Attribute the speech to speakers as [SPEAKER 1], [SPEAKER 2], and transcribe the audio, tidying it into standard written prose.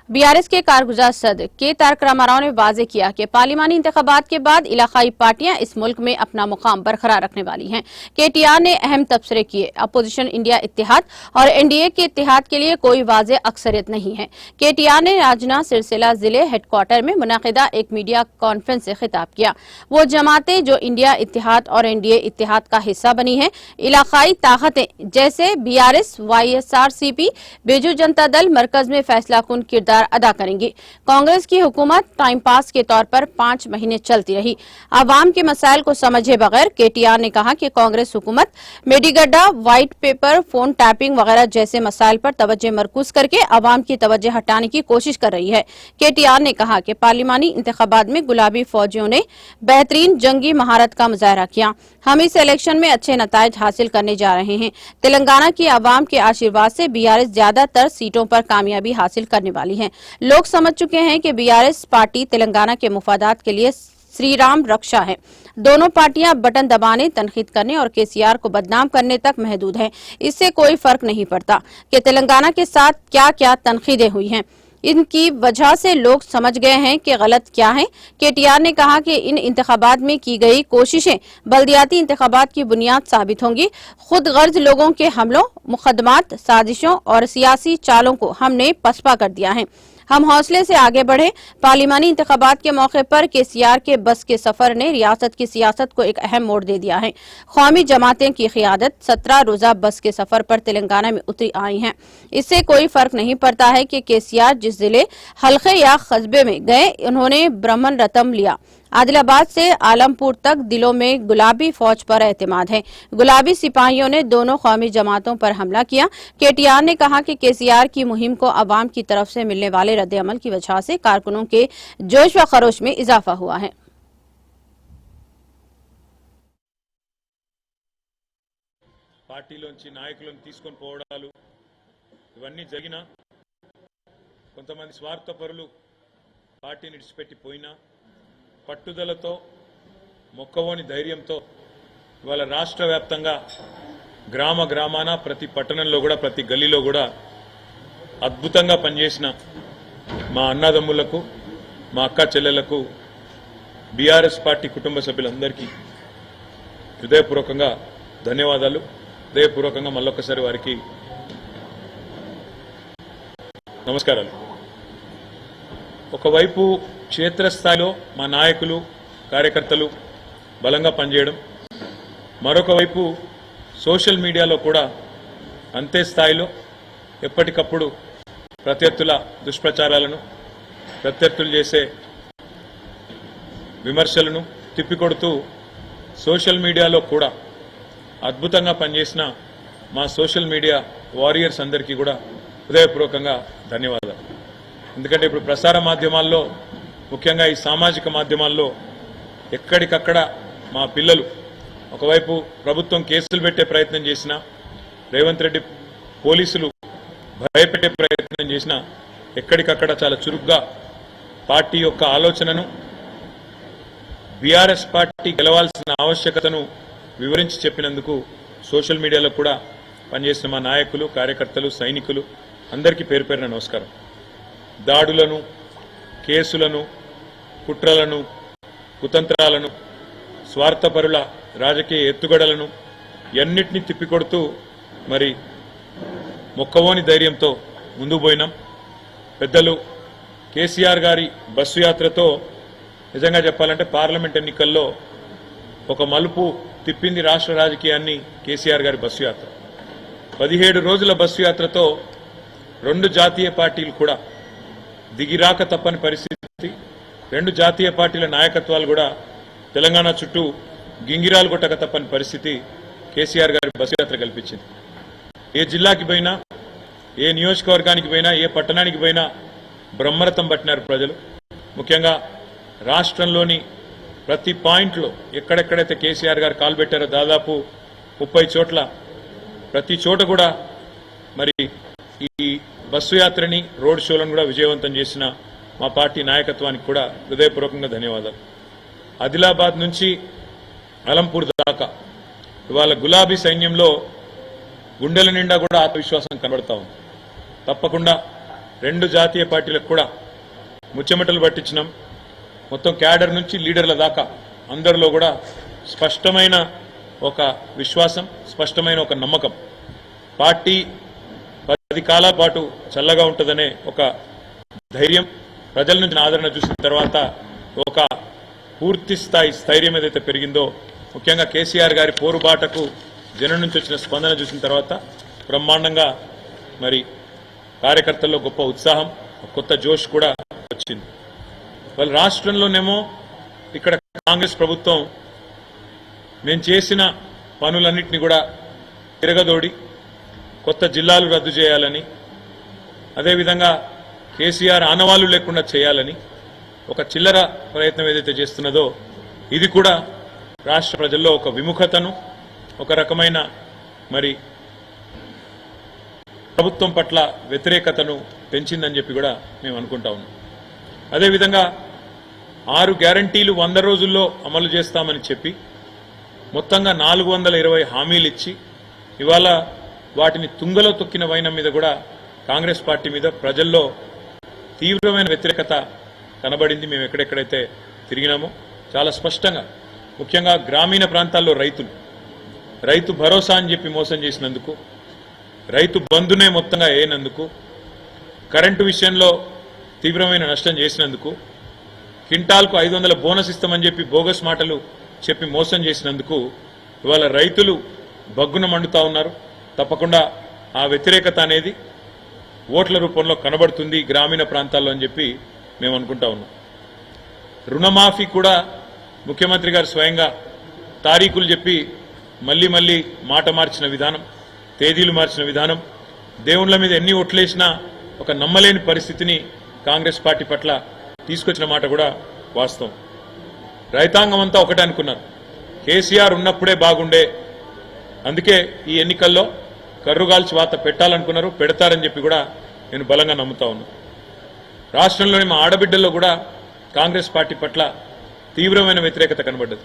[SPEAKER 1] BRS के कारगुजार सदर के तारक रामाराव ने वाजे किया कि पार्लिमानी इंतखाबात के बाद इलाकाई पार्टियां इस मुल्क में अपना मुकाम बरकरार रखने वाली हैं। केटीआर ने अहम तबसरे किए। अपोजिशन इंडिया इत्तेहाद और एनडीए के इत्तेहाद के लिए कोई वाजे अक्सरियत नहीं है। केटीआर ने राजना सिलसिला जिले हेडक्वार्टर में मुनाकिदा एक मीडिया कॉन्फ्रेंस से खिताब किया। वो जमातें जो इंडिया इत्तेहाद और एनडीए इत्तेहाद का हिस्सा बनी हैं, इलाकाई ताकतें जैसे बीआरएस, वाईएसआरसीपी, बीजू जनता दल मरकज में फैसलाकुन किरदार अदा करेंगी। कांग्रेस की हुकूमत टाइम पास के तौर पर 5 महीने चलती रही। आवाम के मसाइल को समझे बगैर केटीआर ने कहा कि कांग्रेस हुकूमत Medigadda, white paper, phone tapping वगैरह जैसे मसाइल पर तवज्जो मरकूज करके आवाम की तवज्जो हटाने की कोशिश कर रही है। केटीआर ने कहा कि पार्लिमानी इंतखाबात में गुलाबी फौजियों ने बेहतरीन जंगी महारत का मुजाहरा किया। हम इस इलेक्शन में अच्छे नताइज हासिल करने जा रहे हैं। तेलंगाना की आवाम के आशीर्वाद से बीआरएस ज्यादातर सीटों पर कामयाबी हासिल करने वाली है। लोग समझ चुके हैं कि बीआरएस पार्टी तेलंगाना के मुफादात के लिए श्री राम रक्षा है। दोनों पार्टियां बटन दबाने, तनकीद करने और केसीआर को बदनाम करने तक महदूद हैं। इससे कोई फर्क नहीं पड़ता कि तेलंगाना के साथ क्या क्या तनकीदें हुई हैं। इनकी वजह से लोग समझ गए हैं कि गलत क्या है। केटीआर ने कहा कि इन इंतखाबात में की गई कोशिशें बल्दियाती इंतखाबात की बुनियाद साबित होंगी। खुद गर्ज लोगों के हमलों, मुकदमात, साजिशों और सियासी चालों को हमने पसपा कर दिया है। हम हौसले से आगे बढ़े। पार्लिमानी इंतखाबात के मौके पर केसीआर के बस के सफर ने रियासत की सियासत को एक अहम मोड़ दे दिया है। कौमी जमातें की क़ियादत 17 रोजा बस के सफर पर तेलंगाना में उतरी आई हैं। इससे कोई फर्क नहीं पड़ता है कि केसीआर जिस जिले, हल्के या कस्बे में गए, उन्होंने ब्रह्मन रतम लिया। आदिलाबाद से आलमपुर तक दिलों में गुलाबी फौज पर एतमाद है। गुलाबी सिपाहियों ने दोनों कौमी जमातों पर हमला किया। केटीआर ने कहा कि केसीआर की मुहिम को अवाम की तरफ से मिलने वाले रद्द-ए-अमल की वजह से कारकुनों के जोश व खरोश में इजाफा हुआ है।
[SPEAKER 2] పార్టీలోంచి నాయకులను తీసుకొని పోవడాలు ఇవన్నీ జరిగినా కొంతమంది స్వార్థపరులు పార్టీని విడిచిపెట్టి పోయినా పట్టుదలతో, మొక్కవోని ధైర్యంతో ఇవాళ రాష్ట్ర వ్యాప్తంగా గ్రామ గ్రామాన ప్రతి పట్టణంలో కూడా, ప్రతి గల్లీలో కూడా అద్భుతంగా పనిచేసిన మా అన్నదమ్ములకు, మా అక్క చెల్లెలకు, బీఆర్ఎస్ పార్టీ కుటుంబ సభ్యులందరికీ హృదయపూర్వకంగా ధన్యవాదాలు. హృదయపూర్వకంగా మళ్ళొక్కసారి వారికి నమస్కారాలు. ఒకవైపు క్షేత్రస్థాయిలో మా నాయకులు, కార్యకర్తలు బలంగా పనిచేయడం, మరొక వైపు సోషల్ మీడియాలో కూడా అంతే స్థాయిలో ఎప్పటికప్పుడు ప్రత్యర్థుల దుష్ప్రచారాలను, ప్రత్యర్థులు చేసే విమర్శలను తిప్పికొడుతూ సోషల్ మీడియాలో కూడా అద్భుతంగా పనిచేసిన మా సోషల్ మీడియా వారియర్స్ అందరికీ కూడా హృదయపూర్వకంగా ధన్యవాదాలు. ఎందుకంటే ఇప్పుడు ప్రసార మాధ్యమాల్లో, ముఖ్యంగా ఈ సామాజిక మాధ్యమాల్లో ఎక్కడికక్కడ మా పిల్లలు ఒకవైపు ప్రభుత్వం కేసులు పెట్టే ప్రయత్నం చేసినా, రేవంత్ రెడ్డి పోలీసులు భయపెట్టే ప్రయత్నం చేసినా ఎక్కడికక్కడ చాలా చురుగ్గా పార్టీ యొక్క ఆలోచనను, బీఆర్ఎస్ పార్టీ గెలవాల్సిన ఆవశ్యకతను వివరించి చెప్పినందుకు సోషల్ మీడియాలో కూడా పనిచేసిన మా నాయకులు, కార్యకర్తలు, సైనికులు అందరికీ పేరు పేరున నమస్కారం. దాడులను, కేసులను, కుట్రలను, కుతంత్రాలను, స్వార్థపరుల రాజకీయ ఎత్తుగడలను ఎన్నిటినీ తిప్పికొడుతూ మరి మొక్కవోని ధైర్యంతో ముందుకు పోయినాం. పెద్దలు కేసీఆర్ గారి బస్సు యాత్రతో నిజంగా చెప్పాలంటే పార్లమెంట్ ఎన్నికల్లో ఒక మలుపు తిప్పింది రాష్ట్ర రాజకీయాన్ని కేసీఆర్ గారి బస్సు యాత్ర. 17 రోజుల బస్సు యాత్రతో 2 జాతీయ పార్టీలు కూడా దిగిరాక తప్పని పరిస్థితి. 2 జాతీయ పార్టీల నాయకత్వాలు కూడా తెలంగాణ చుట్టూ గింగిరాలు కొట్టక తప్పని పరిస్థితి కేసీఆర్ గారి బస్సు యాత్ర కల్పించింది. ఏ జిల్లాకి పోయినా, ఏ నియోజకవర్గానికి పోయినా, ఏ పట్టణానికి పోయినా బ్రహ్మరథం పట్టినారు ప్రజలు. ముఖ్యంగా రాష్ట్రంలోని ప్రతి పాయింట్లో ఎక్కడెక్కడైతే కేసీఆర్ గారు కాలు పెట్టారో దాదాపు 30 చోట్ల, ప్రతి చోట కూడా మరి ఈ బస్సు యాత్రని, రోడ్ షోలను కూడా విజయవంతం చేసిన మా పార్టీ నాయకత్వానికి కూడా హృదయపూర్వకంగా ధన్యవాదాలు. ఆదిలాబాద్ నుంచి అలంపూర్ దాకా ఇవాళ గులాబీ సైన్యంలో గుండెల నిండా కూడా ఆత్మవిశ్వాసం కనబడతా ఉంది. తప్పకుండా రెండు జాతీయ పార్టీలకు కూడా ముచ్చెమటలు పట్టించినాం. మొత్తం క్యాడర్ నుంచి లీడర్ల దాకా అందరిలో కూడా స్పష్టమైన ఒక విశ్వాసం, స్పష్టమైన ఒక నమ్మకం. పార్టీ 10 కాలాల పాటు చల్లగా ఉంటుందనే ఒక ధైర్యం, ప్రజల నుంచి ఆదరణ చూసిన తర్వాత ఒక పూర్తి స్థాయి స్థైర్యం ఏదైతే పెరిగిందో, ముఖ్యంగా కేసీఆర్ గారి పోరుబాటకు జనం నుంచి వచ్చిన స్పందన చూసిన తర్వాత బ్రహ్మాండంగా మరి కార్యకర్తల్లో గొప్ప ఉత్సాహం, కొత్త జోష్ కూడా వచ్చింది. వాళ్ళ రాష్ట్రంలోనేమో ఇక్కడ కాంగ్రెస్ ప్రభుత్వం మేము చేసిన పనులన్నింటినీ కూడా తిరగదోడి కొత్త జిల్లాలు రద్దు చేయాలని, అదేవిధంగా కేసీఆర్ ఆనవాళ్లు లేకుండా చేయాలని ఒక చిల్లర ప్రయత్నం ఏదైతే చేస్తున్నదో ఇది కూడా రాష్ట్ర ప్రజల్లో ఒక విముఖతను, ఒక రకమైన మరి ప్రభుత్వం పట్ల వ్యతిరేకతను పెంచిందని చెప్పి కూడా మేము అనుకుంటా ఉన్నాం. అదేవిధంగా 6 గ్యారంటీలు 100 రోజుల్లో అమలు చేస్తామని చెప్పి మొత్తంగా 420 హామీలు ఇచ్చి ఇవాళ వాటిని తుంగలో తొక్కిన వైనం మీద కూడా కాంగ్రెస్ పార్టీ మీద ప్రజల్లో తీవ్రమైన వ్యతిరేకత కనబడింది. మేము ఎక్కడెక్కడైతే తిరిగినామో చాలా స్పష్టంగా, ముఖ్యంగా గ్రామీణ ప్రాంతాల్లో రైతు భరోసా అని చెప్పి మోసం చేసినందుకు, రైతు బంధునే మొత్తంగా వేయనందుకు, కరెంటు విషయంలో తీవ్రమైన నష్టం చేసినందుకు, క్వింటాల్కు 500 బోనస్ ఇస్తామని చెప్పి బోగస్ మాటలు చెప్పి మోసం చేసినందుకు ఇవాళ రైతులు బగ్గున మండుతా ఉన్నారు. తప్పకుండా ఆ వ్యతిరేకత అనేది ఓట్ల రూపంలో కనబడుతుంది గ్రామీణ ప్రాంతాల్లో అని చెప్పి మేము అనుకుంటా ఉన్నాం. రుణమాఫీ కూడా ముఖ్యమంత్రి గారు స్వయంగా తారీఖులు చెప్పి మళ్ళీ మాట మార్చిన విధానం, తేదీలు మార్చిన విధానం, దేవుళ్ల మీద ఎన్ని ఓట్లేసినా ఒక నమ్మలేని పరిస్థితిని కాంగ్రెస్ పార్టీ పట్ల తీసుకొచ్చిన మాట కూడా వాస్తవం. రైతాంగం అంతా ఒకటే అనుకున్నారు, కేసీఆర్ ఉన్నప్పుడే బాగుండే, అందుకే ఈ ఎన్నికల్లో కర్రుగాల్చి వాత పెట్టాలనుకున్నారు, పెడతారని చెప్పి కూడా నేను బలంగా నమ్ముతా ఉన్నాను. రాష్ట్రంలోని మా ఆడబిడ్డల్లో కూడా కాంగ్రెస్ పార్టీ పట్ల తీవ్రమైన వ్యతిరేకత కనబడ్డది.